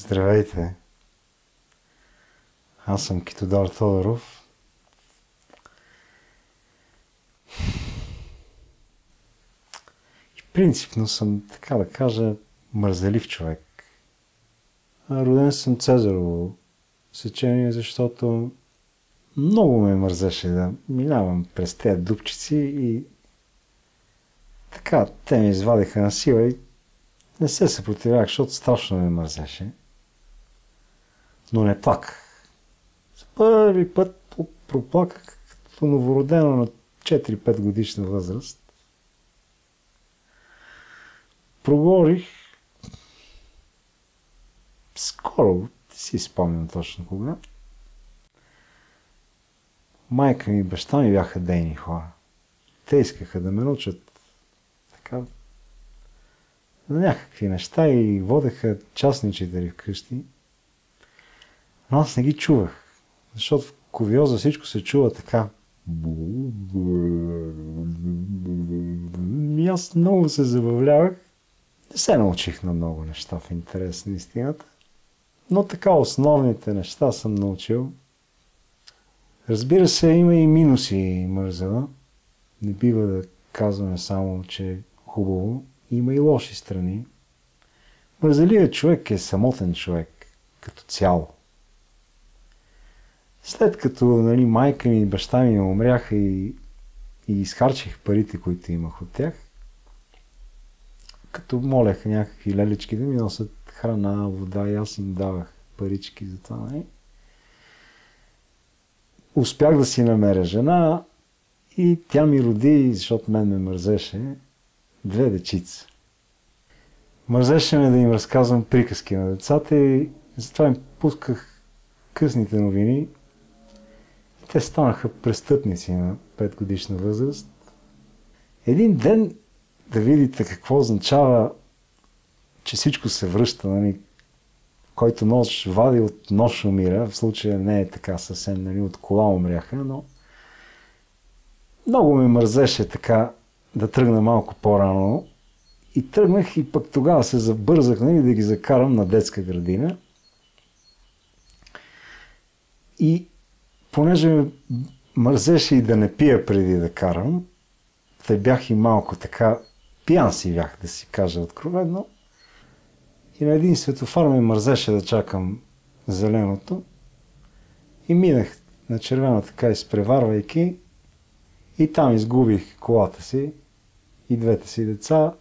Здравейте! Аз съм Китодар Тодоров. И принципно съм, така да кажа, мързелив човек. Роден съм Цезарово сечение, защото много ме мързеше да минавам през тези дупчици и така, те ме извадиха на сила и не се съпротивях, защото страшно ме мързеше. Но не плаках. За първи път проплаках като новородено на 4-5 годишна възраст. Проговорих скоро, не си спомням точно кога. Майка ми и баща ми бяха дейни хора. Те искаха да ме научат така на някакви неща и водеха частни учители вкъщи. Но аз не ги чувах, защото в Ковиоза всичко се чува така. И аз много се забавлявах. Не се научих на много неща в интерес на истината, но така основните неща съм научил. Разбира се, има и минуси мързела. Не бива да казваме само, че е хубаво. Има и лоши страни. Мързеливият човек е самотен човек, като цяло. След като майка ми и баща ми умряха и изхарчих парите, които имах от тях, като молеха някакви лелички да ми носят храна, вода и аз им давах парички за това. Успях да си намеря жена и тя ми роди, защото мен ме мързеше, 2 дечица. Мързеше ме да им разказвам приказки на децата и затова им пусках късните новини. Те станаха престъпници на 5 годишна възраст. Един ден да видите какво означава, че всичко се връща, който нож вади от нож умира, в случая не е така съвсем, от кола умряха, но много ме мързеше така да тръгна малко по-рано и тръгнах и пък тогава се забързах да ги закарам на детска градина. И понеже ме мързеше и да не пия преди да карам, те бях и малко така, пиян си бях, да си кажа откровено, и на един светофар ме мързеше да чакам зеленото и минах на червено така изпреварвайки и там изгубих колата си и 2 си деца.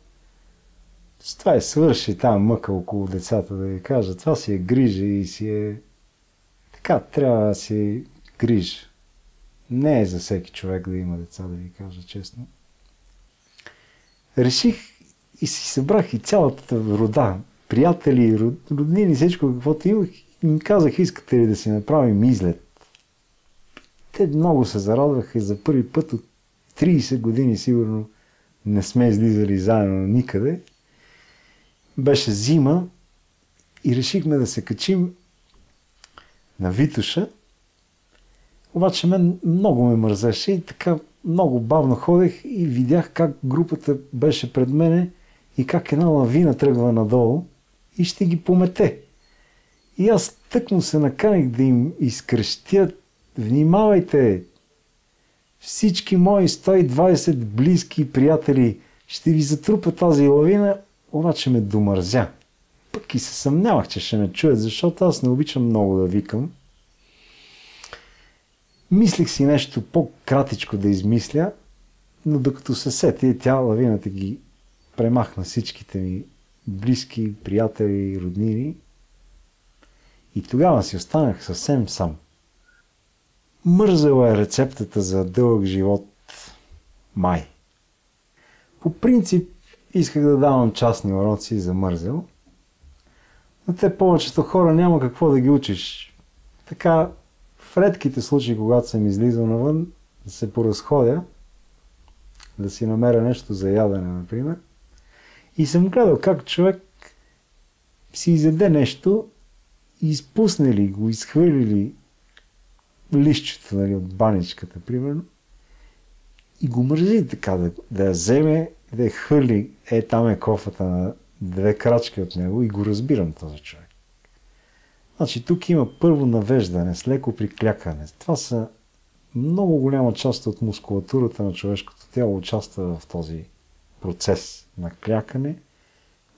С това е свърши там мъка около децата, да ви кажа. Това си е грижа и си е така, трябва да си грижа. Не е за всеки човек да има деца, да ви кажа честно. Реших и си събрах и цялата рода, приятели, роднини, всичко каквото имах и ми казах, искате ли да си направим излет. Те много се зарадваха и за първи път от 30 години сигурно не сме излизали заедно никъде. Беше зима и решихме да се качим на Витоша. Обаче мен много ме мързеше и така много бавно ходех и видях как групата беше пред мене и как една лавина тръгва надолу и ще ги помете. И аз тъкмо се наканих да им изкрещя: внимавайте! Всички мои 120 близки приятели ще ви затрупа тази лавина, обаче ме домързя. Пък и се съмнявах, че ще ме чуят, защото аз не обичам много да викам. Мислих си нещо по-кратичко да измисля, но докато се сети, тя лавината ги премахна всичките ми близки, приятели и роднини. И тогава си останах съвсем сам. Мързела е рецептата за дълъг живот май. По принцип исках да давам частни уроци за мързел, но те повечето хора няма какво да ги учиш. Така, в редките случаи, когато съм излизал навън, да се поразходя, да си намеря нещо за ядене, например, и съм гледал как човек си изяде нещо и изпусне ли го, изхвърли ли листчето от баничката, примерно, и го мързи така да я вземе, да я хвърли, там е кофата на 2 крачки от него и го разбирам този човек. Значи тук има първо навеждане с леко приклякане. Това са много голяма част от мускулатурата на човешкото тяло участва в този процес на клякане,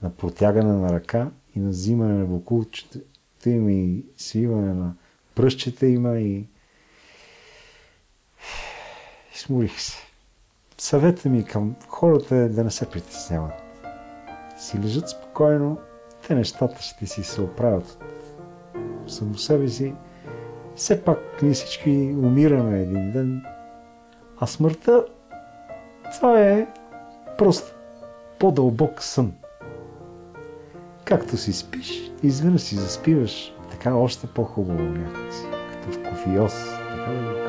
на протягане на ръка и на взимане на бокулчета има и свиване на пръстчета има и смурих се. Съвета ми към хората е да не се притесняват. Си лежат спокойно, те нещата ще си се оправят от само себе си. Все пак ние всички умираме един ден, а смъртта това е просто по-дълбок сън. Както си спиш, изведнъж си заспиваш така още по-хубаво някакси, като в кофиоз. Така да